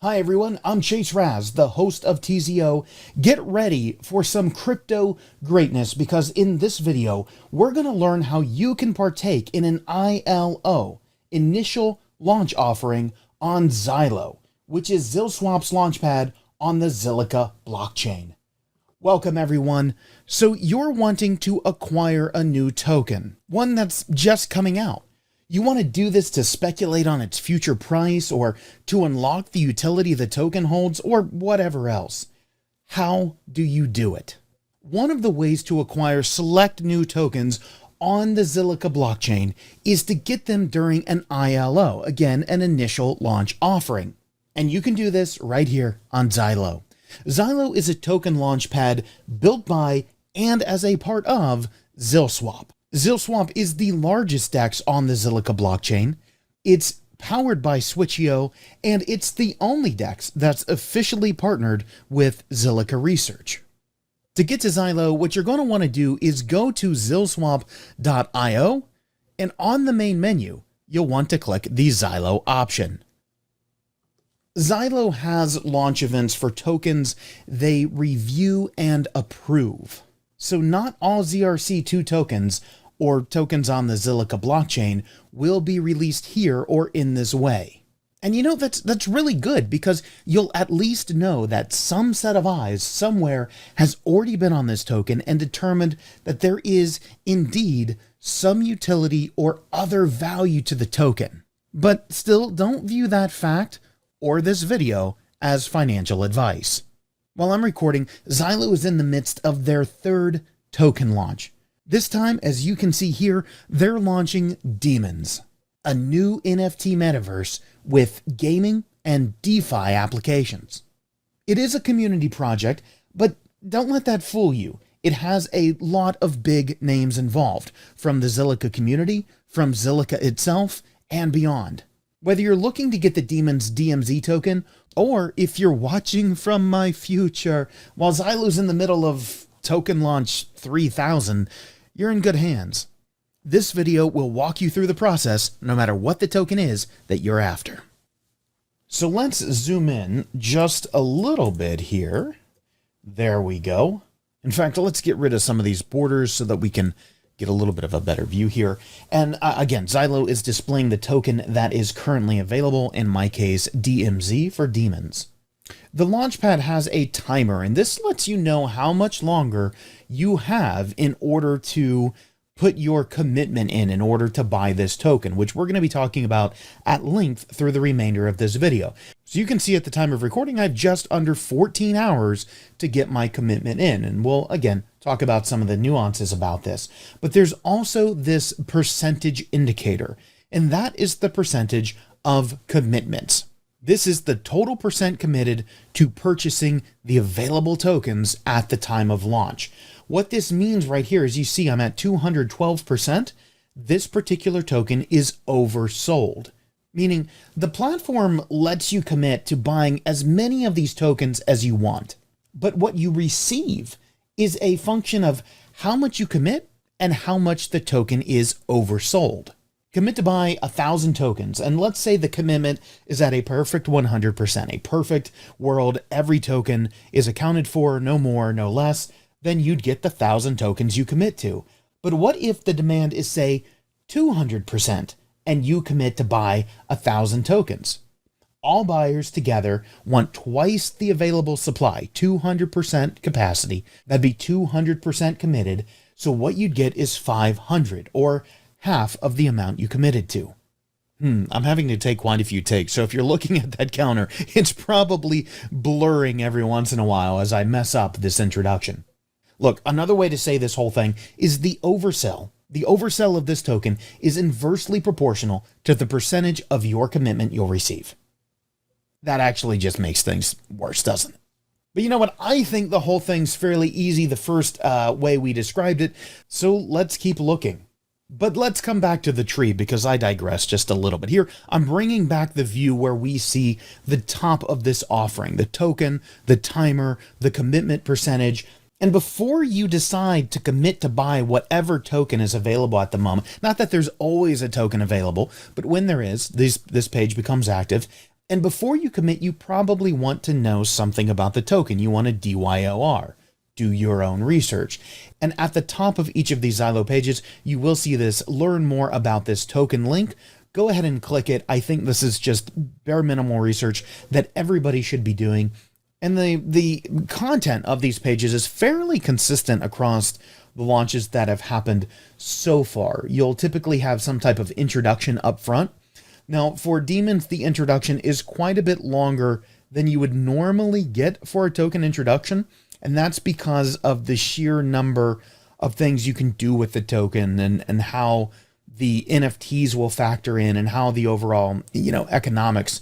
Hi everyone, I'm Chase Raz, the host of TZO. Get ready for some crypto greatness because in this video, we're going to learn how you can partake in an ILO, initial launch offering on ZILO, which is ZilSwap's Launchpad on the Zilliqa blockchain. Welcome everyone. So you're wanting to acquire a new token, one that's just coming out. You want to do this to speculate on its future price or to unlock the utility the token holds or whatever else. How do you do it? One of the ways to acquire select new tokens on the Zilliqa blockchain is to get them during an ILO, again, an initial launch offering. And you can do this right here on ZILO. ZILO is a token launchpad built by and as a part of ZilSwap. ZilSwap is the largest DEX on the Zilliqa blockchain. It's powered by Switch.io, and it's the only DEX that's officially partnered with Zilliqa Research. To get to ZILO, what you're going to want to do is go to ZilSwap.io, and on the main menu, you'll want to click the ZILO option. ZILO has launch events for tokens they review and approve. So not all ZRC2 tokens or tokens on the Zilliqa blockchain will be released here or in this way. And you know, that's really good because you'll at least know that some set of eyes somewhere has already been on this token and determined that there is indeed some utility or other value to the token. But still, don't view that fact or this video as financial advice. While I'm recording, ZILO is in the midst of their third token launch. This time, as you can see here, they're launching DeMons, a new NFT metaverse with gaming and DeFi applications. It is a community project, but don't let that fool you. It has a lot of big names involved, from the Zilliqa community, from Zilliqa itself, and beyond. Whether you're looking to get the DMZ DMZ token, or if you're watching from my future while ZILO's in the middle of token launch 3000, you're in good hands. This video will walk you through the process no matter what the token is that you're after. So let's zoom in just a little bit here. There we go. In fact, let's get rid of some of these borders so that we can get a little bit of a better view here. And again, ZILO is displaying the token that is currently available, in my case, DMZ for DeMons. The Launchpad has a timer, and this lets you know how much longer you have in order to put your commitment in order to buy this token, which we're going to be talking about at length through the remainder of this video. So you can see at the time of recording, I have just under 14 hours to get my commitment in. And we'll, again, talk about some of the nuances about this. But there's also this percentage indicator, and that is the percentage of commitments. This is the total percent committed to purchasing the available tokens at the time of launch. What this means right here is you see I'm at 212%. This particular token is oversold, meaning the platform lets you commit to buying as many of these tokens as you want. But what you receive is a function of how much you commit and how much the token is oversold. Commit to buy 1,000 tokens, and let's say the commitment is at a perfect 100%, a perfect world, every token is accounted for, no more, no less, then you'd get the 1,000 tokens you commit to. But what if the demand is, say, 200%, and you commit to buy 1,000 tokens? All buyers together want twice the available supply, 200% capacity. That'd be 200% committed. So what you'd get is 500, or half of the amount you committed to. I'm having to take quite a few takes, so if you're looking at that counter, it's probably blurring every once in a while as I mess up this introduction. Look, another way to say this whole thing is the oversell. The oversell of this token is inversely proportional to the percentage of your commitment you'll receive. That actually just makes things worse, doesn't it? But you know what? I think the whole thing's fairly easy the first way we described it, so let's keep looking. But let's come back to the tree because I digress just a little bit. Here, I'm bringing back the view where we see the top of this offering, the token, the timer, the commitment percentage. And before you decide to commit to buy whatever token is available at the moment, not that there's always a token available, but when there is, this page becomes active. And before you commit, you probably want to know something about the token. You want a DYOR. Do your own research. And at the top of each of these ZILO pages, you will see this learn more about this token link. Go ahead and click it. I think this is just bare minimal research that everybody should be doing. And the content of these pages is fairly consistent across the launches that have happened so far. You'll typically have some type of introduction up front. Now, for DeMons, the introduction is quite a bit longer than you would normally get for a token introduction. And that's because of the sheer number of things you can do with the token and how the NFTs will factor in and how the overall, economics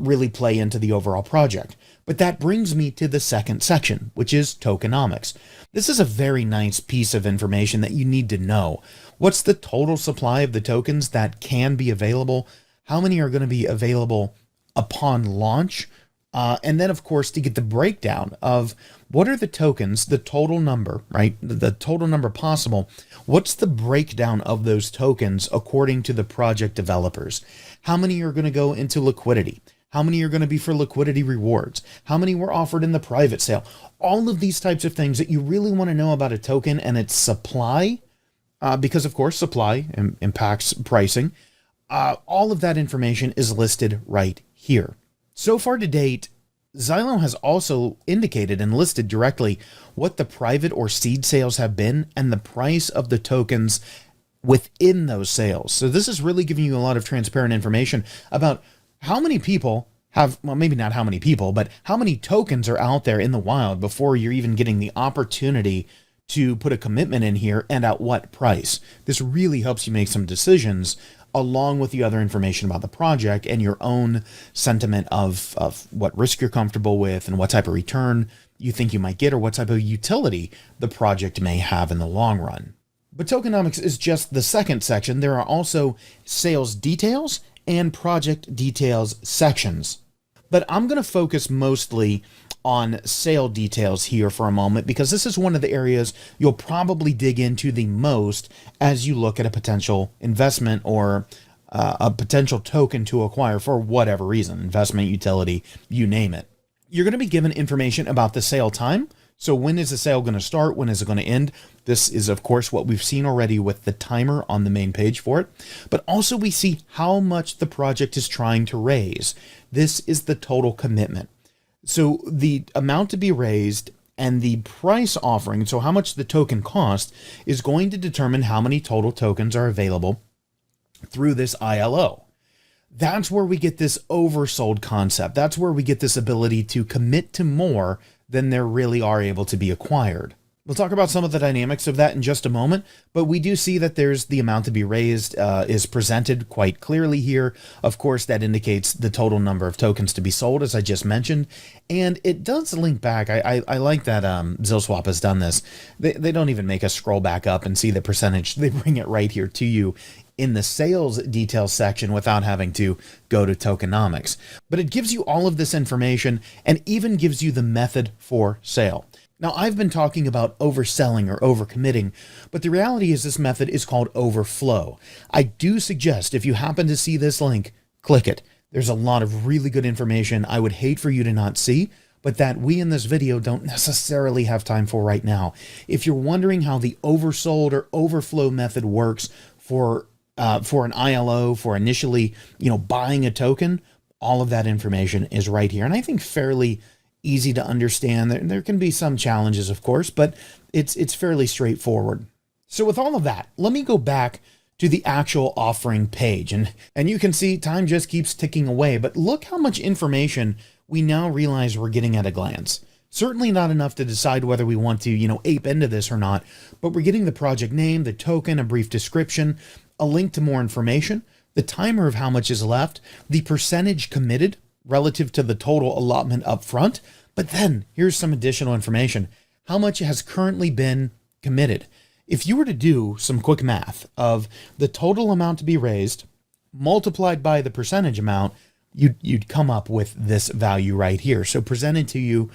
really play into the overall project. But that brings me to the second section, which is tokenomics. This is a very nice piece of information that you need to know. What's the total supply of the tokens that can be available? How many are going to be available upon launch? And then, of course, to get the breakdown of what are the tokens, the total number, right? The total number possible. What's the breakdown of those tokens according to the project developers? How many are going to go into liquidity? How many are going to be for liquidity rewards? How many were offered in the private sale? All of these types of things that you really want to know about a token and its supply, because, of course, supply impacts pricing. All of that information is listed right here. So far to date, ZILO has also indicated and listed directly what the private or seed sales have been and the price of the tokens within those sales. So this is really giving you a lot of transparent information about how many people have, well, maybe not how many people, but how many tokens are out there in the wild before you're even getting the opportunity to put a commitment in here and at what price. This really helps you make some decisions along with the other information about the project and your own sentiment of what risk you're comfortable with and what type of return you think you might get or what type of utility the project may have in the long run. But tokenomics is just the second section. There are also sales details and project details sections. But I'm going to focus mostly on sale details here for a moment because this is one of the areas you'll probably dig into the most as you look at a potential investment or a potential token to acquire for whatever reason, investment, utility, you name it. You're going to be given information about the sale time. So when is the sale going to start? When is it going to end? This is, of course, what we've seen already with the timer on the main page for it. But also we see how much the project is trying to raise. This is the total commitment. So the amount to be raised and the price offering, so how much the token cost, is going to determine how many total tokens are available through this ILO. That's where we get this oversold concept. That's where we get this ability to commit to more than there really are able to be acquired. We'll talk about some of the dynamics of that in just a moment, but we do see that there's the amount to be raised is presented quite clearly here. Of course, that indicates the total number of tokens to be sold, as I just mentioned, and it does link back. I like that ZilSwap has done this. They don't even make us scroll back up and see the percentage. They bring it right here to you in the sales details section without having to go to tokenomics. But it gives you all of this information and even gives you the method for sale. Now, I've been talking about overselling or overcommitting, but the reality is this method is called overflow. I do suggest if you happen to see this link, click it. There's a lot of really good information I would hate for you to not see, but that we in this video don't necessarily have time for right now. If you're wondering how the oversold or overflow method works for an ILO, for initially, buying a token, all of that information is right here. And I think fairly easy to understand. There can be some challenges, of course, but it's fairly straightforward. So with all of that, let me go back to the actual offering page. And you can see time just keeps ticking away, but look how much information we now realize we're getting at a glance. Certainly not enough to decide whether we want to, ape into this or not, but we're getting the project name, the token, a brief description, a link to more information, the timer of how much is left, the percentage committed relative to the total allotment up front. But then here's some additional information. How much has currently been committed? If you were to do some quick math of the total amount to be raised multiplied by the percentage amount, you'd come up with this value right here. So presented to you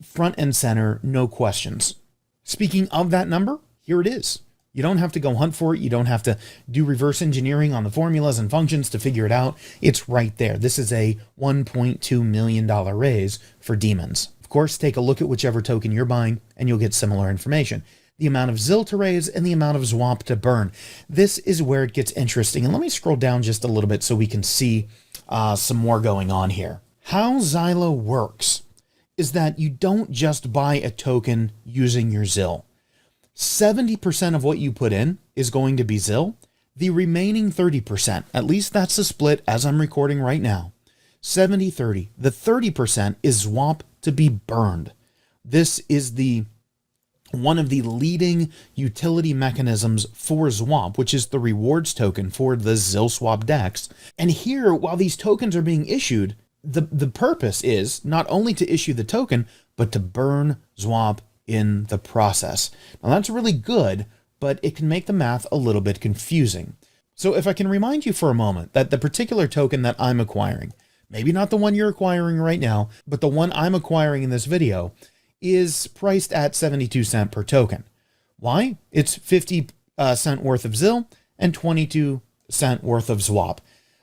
front and center, no questions. Speaking of that number, here it is. You don't have to go hunt for it. You don't have to do reverse engineering on the formulas and functions to figure it out. It's right there. This is a $1.2 million raise for DMons. Of course, take a look at whichever token you're buying and you'll get similar information. The amount of ZIL to raise and the amount of ZWAP to burn. This is where it gets interesting. And let me scroll down just a little bit so we can see some more going on here. How ZILO works is that you don't just buy a token using your ZIL. 70% of what you put in is going to be ZIL. The remaining 30%, at least that's the split as I'm recording right now, 70-30. The 30% is ZWAP to be burned. This is one of the leading utility mechanisms for ZWAP, which is the rewards token for the ZilSwap DEX. And here, while these tokens are being issued, the purpose is not only to issue the token, but to burn ZWAP in the process. Now that's really good, but it can make the math a little bit confusing. So if I can remind you for a moment that the particular token that I'm acquiring, maybe not the one you're acquiring right now, but the one I'm acquiring in this video, is priced at 72 cents per token. Why? It's 50 cent worth of ZIL and 22 cent worth of ZWAP.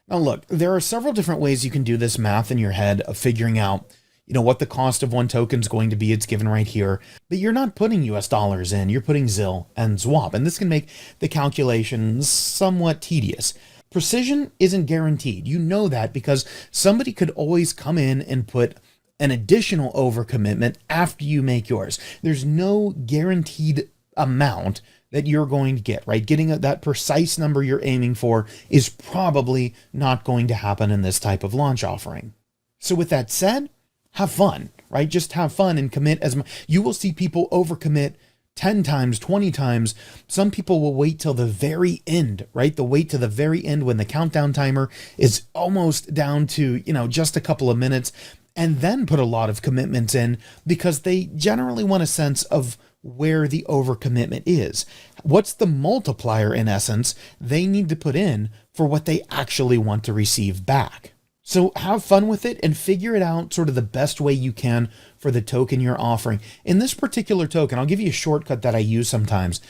Now look, there are several different ways you can do this math in your head of figuring out what the cost of one token is going to be. It's given right here, but you're not putting US dollars in, you're putting ZIL and ZWAP, and this can make the calculations somewhat tedious. Precision isn't guaranteed. You know that because somebody could always come in and put an additional overcommitment after you make yours. There's no guaranteed amount that you're going to get, right? Getting that precise number you're aiming for is probably not going to happen in this type of launch offering. So with that said, have fun, right? Just have fun and commit as much. You will see people overcommit 10 times, 20 times. Some people will wait till the very end, right? They'll wait to the very end when the countdown timer is almost down to, just a couple of minutes, and then put a lot of commitments in because they generally want a sense of where the overcommitment is. What's the multiplier, in essence, they need to put in for what they actually want to receive back? So have fun with it and figure it out sort of the best way you can for the token you're offering. In this particular token, I'll give you a shortcut that I use sometimes,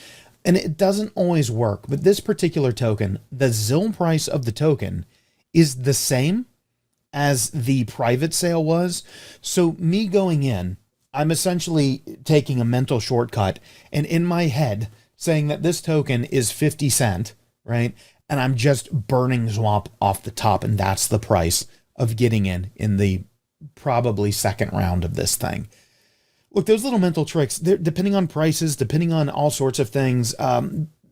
and it doesn't always work, but this particular token, the ZIL price of the token is the same as the private sale was. So me going in, I'm essentially taking a mental shortcut and in my head saying that this token is 50 cent, right? And I'm just burning ZWAP off the top, and that's the price of getting in the probably second round of this thing. Look, those little mental tricks, depending on prices, depending on all sorts of things,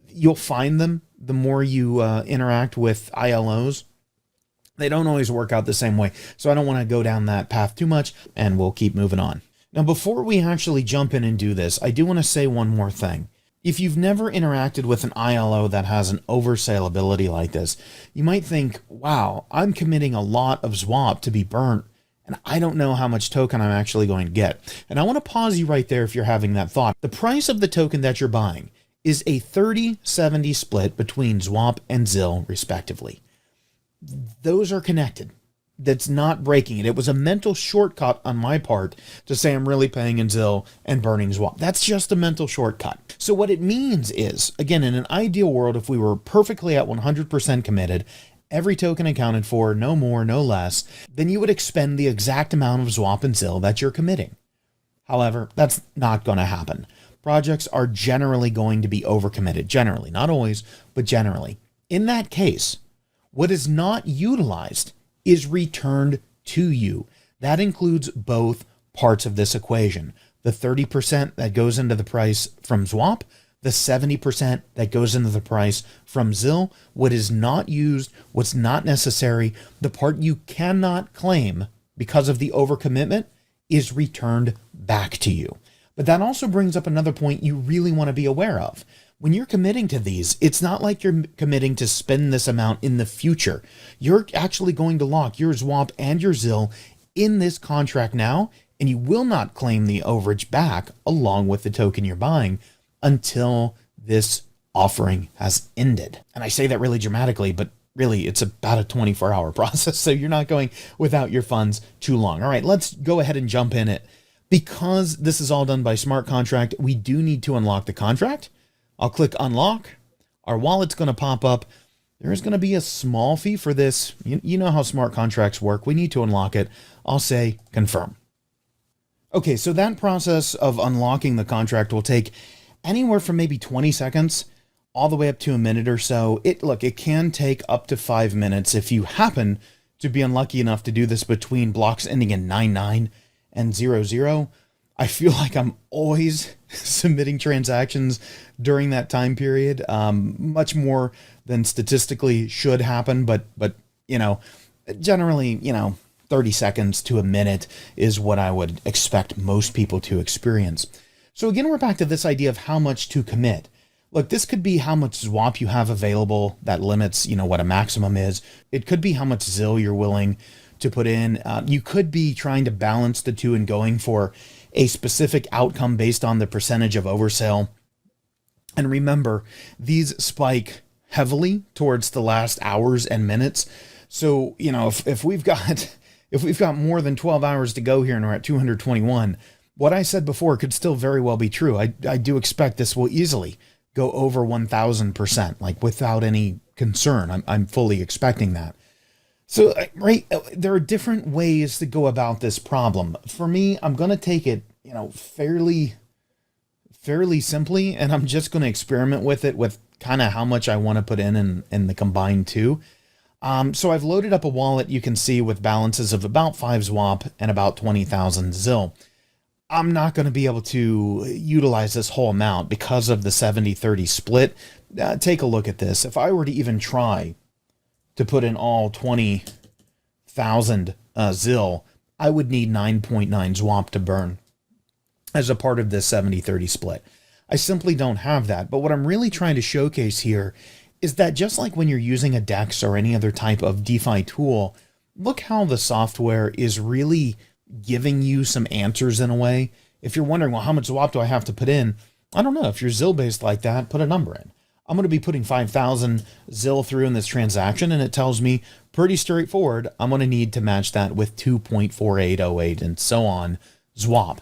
you'll find them the more you interact with ILOs. They don't always work out the same way, so I don't want to go down that path too much, and we'll keep moving on. Now, before we actually jump in and do this, I do want to say one more thing. If you've never interacted with an ILO that has an oversaleability like this, you might think, wow, I'm committing a lot of ZWAP to be burnt, and I don't know how much token I'm actually going to get. And I want to pause you right there if you're having that thought. The price of the token that you're buying is a 30-70 split between ZWAP and ZIL, respectively. Those are connected. That's not breaking it. It was a mental shortcut on my part to say I'm really paying in ZIL and burning ZWAP. That's just a mental shortcut. So what it means is, again, in an ideal world, if we were perfectly at 100% committed, every token accounted for, no more, no less, then you would expend the exact amount of ZWAP and ZIL that you're committing. However, that's not going to happen. Projects are generally going to be overcommitted. Generally, not always, but generally. In that case, what is not utilized is returned to you. That includes both parts of this equation. The 30% that goes into the price from ZWAP, the 70% that goes into the price from ZIL, what is not used, what's not necessary, the part you cannot claim because of the overcommitment is returned back to you. But that also brings up another point you really want to be aware of. When you're committing to these, it's not like you're committing to spend this amount in the future. You're actually going to lock your ZWAP and your ZIL in this contract now, and you will not claim the overage back along with the token you're buying until this offering has ended. And I say that really dramatically, but really it's about a 24-hour process, so you're not going without your funds too long. All right, let's go ahead and jump in it. Because this is all done by smart contract, we do need to unlock the contract. I'll click unlock. Our wallet's going to pop up. There's going to be a small fee for this. You know how smart contracts work. We need to unlock it. I'll say confirm. Okay, so that process of unlocking the contract will take anywhere from maybe 20 seconds all the way up to a minute or so. It can take up to 5 minutes if you happen to be unlucky enough to do this between blocks ending in 99 and 00. I feel like I'm always submitting transactions during that time period, much more than statistically should happen. But generally, 30 seconds to a minute is what I would expect most people to experience. So again, we're back to this idea of how much to commit. Look, this could be how much ZWAP you have available that limits, what a maximum is. It could be how much ZIL you're willing to put in. You could be trying to balance the two and going for a specific outcome based on the percentage of oversell. And remember, these spike heavily towards the last hours and minutes. So, if we've got more than 12 hours to go here and we're at 221, what I said before could still very well be true. I do expect this will easily go over 1,000%, like without any concern. I'm fully expecting that. So, right, there are different ways to go about this problem. For me, I'm going to take it, fairly simply, and I'm just going to experiment with it with kind of how much I want to put in the combined two. So I've loaded up a wallet you can see with balances of about 5 ZWAP and about 20,000 ZIL. I'm not going to be able to utilize this whole amount because of the 70-30 split. Take a look at this. If I were to even try to put in all 20,000 ZIL, I would need 9.9 ZWAP to burn as a part of this 70-30 split. I simply don't have that. But what I'm really trying to showcase here is that just like when you're using a DEX or any other type of DeFi tool, look how the software is really giving you some answers in a way. If you're wondering, well, how much ZWAP do I have to put in? I don't know. If you're ZIL based like that, put a number in. I'm going to be putting 5,000 ZIL through in this transaction, and it tells me pretty straightforward, I'm going to need to match that with 2.4808 and so on ZWAP.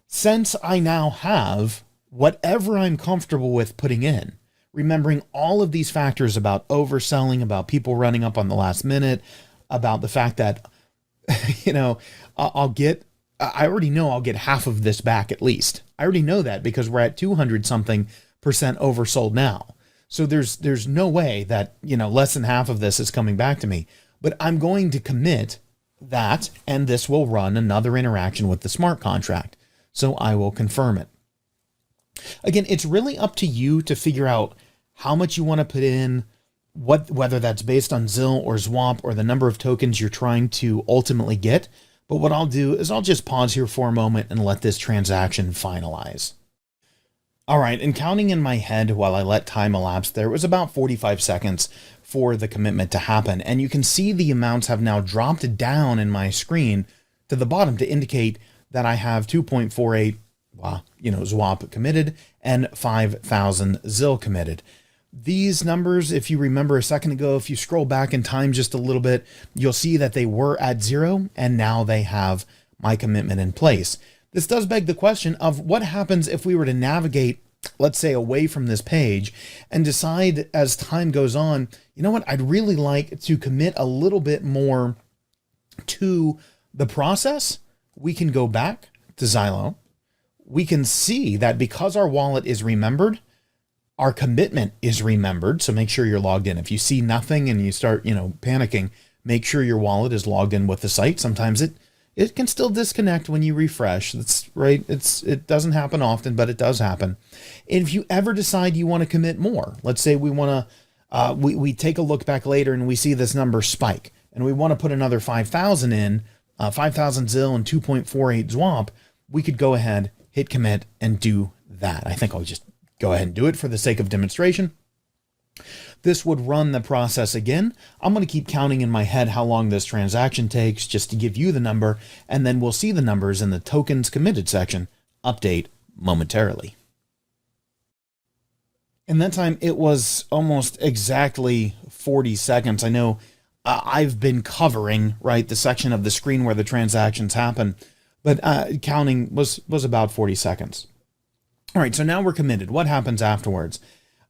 Since I now have whatever I'm comfortable with putting in, remembering all of these factors about overselling, about people running up on the last minute, about the fact that, I already know I'll get half of this back at least. I already know that because we're at 200 something percent oversold now. So there's no way that, less than half of this is coming back to me, but I'm going to commit that, and this will run another interaction with the smart contract. So I will confirm it. Again, it's really up to you to figure out how much you want to put in, whether that's based on ZIL or ZWAP or the number of tokens you're trying to ultimately get. But what I'll do is I'll just pause here for a moment and let this transaction finalize. All right, and counting in my head while I let time elapse, there was about 45 seconds for the commitment to happen. And you can see the amounts have now dropped down in my screen to the bottom to indicate that I have 2.48 ZWAP committed and 5,000 ZIL committed. These numbers, if you remember a second ago, if you scroll back in time just a little bit, you'll see that they were at 0 and now they have my commitment in place. This does beg the question of what happens if we were to navigate, let's say, away from this page and decide as time goes on, I'd really like to commit a little bit more to the process. We can go back to ZILO. We can see that because our wallet is remembered, our commitment is remembered. So make sure you're logged in. If you see nothing and you start, panicking, make sure your wallet is logged in with the site. Sometimes it can still disconnect when you refresh. That's right. It doesn't happen often, but it does happen. And if you ever decide you want to commit more, let's say we want to, we take a look back later and we see this number spike and we want to put another 5,000 in, 5,000 ZIL and 2.48 ZWAP, we could go ahead, hit commit and do that. I think I'll just go ahead and do it for the sake of demonstration. This would run the process again. I'm going to keep counting in my head how long this transaction takes just to give you the number, and then we'll see the numbers in the tokens committed section update momentarily. In that time, it was almost exactly 40 seconds. I know I've been covering, the section of the screen where the transactions happen, but counting was about 40 seconds. All right, so now we're committed. What happens afterwards?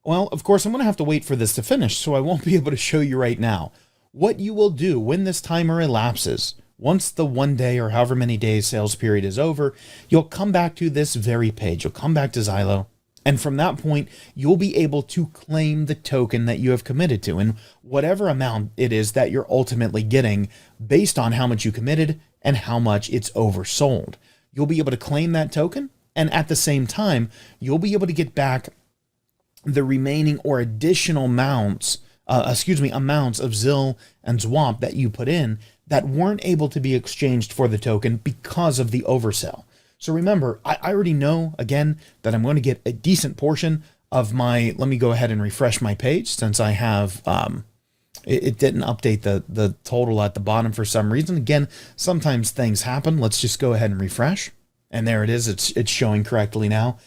Well, of course, I'm going to have to wait for this to finish, so I won't be able to show you right now. What you will do when this timer elapses, once the 1 day or however many days sales period is over, you'll come back to this very page. You'll come back to ZILO, and from that point, you'll be able to claim the token that you have committed to, and whatever amount it is that you're ultimately getting based on how much you committed and how much it's oversold. You'll be able to claim that token, and at the same time, you'll be able to get back the remaining or additional amounts of ZIL and ZWAP that you put in that weren't able to be exchanged for the token because of the oversell. So remember, I already know, again, that I'm going to get a decent portion of my, let me go ahead and refresh my page since I have, it didn't update the total at the bottom for some reason. Again, sometimes things happen. Let's just go ahead and refresh. And there it is. It's showing correctly now.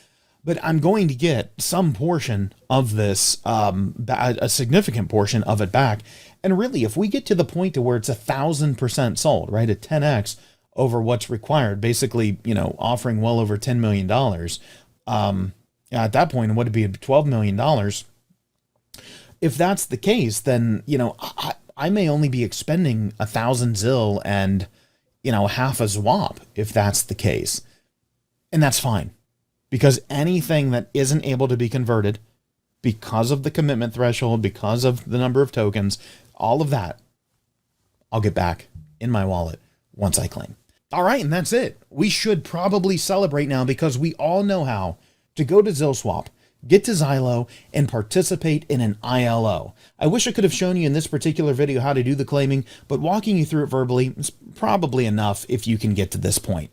But I'm going to get some portion of this, a significant portion of it back. And really, if we get to the point to where it's 1,000% sold, right, at 10x over what's required, basically, you know, offering well over $10 million, at that point, it would be $12 million. If that's the case, then, you know, I may only be expending 1,000 ZIL and, you know, half a ZWAP if that's the case. And that's fine. Because anything that isn't able to be converted because of the commitment threshold, because of the number of tokens, all of that, I'll get back in my wallet once I claim. All right, and that's it. We should probably celebrate now because we all know how to go to ZilSwap, get to ZILO, and participate in an ILO. I wish I could have shown you in this particular video how to do the claiming, but walking you through it verbally is probably enough if you can get to this point.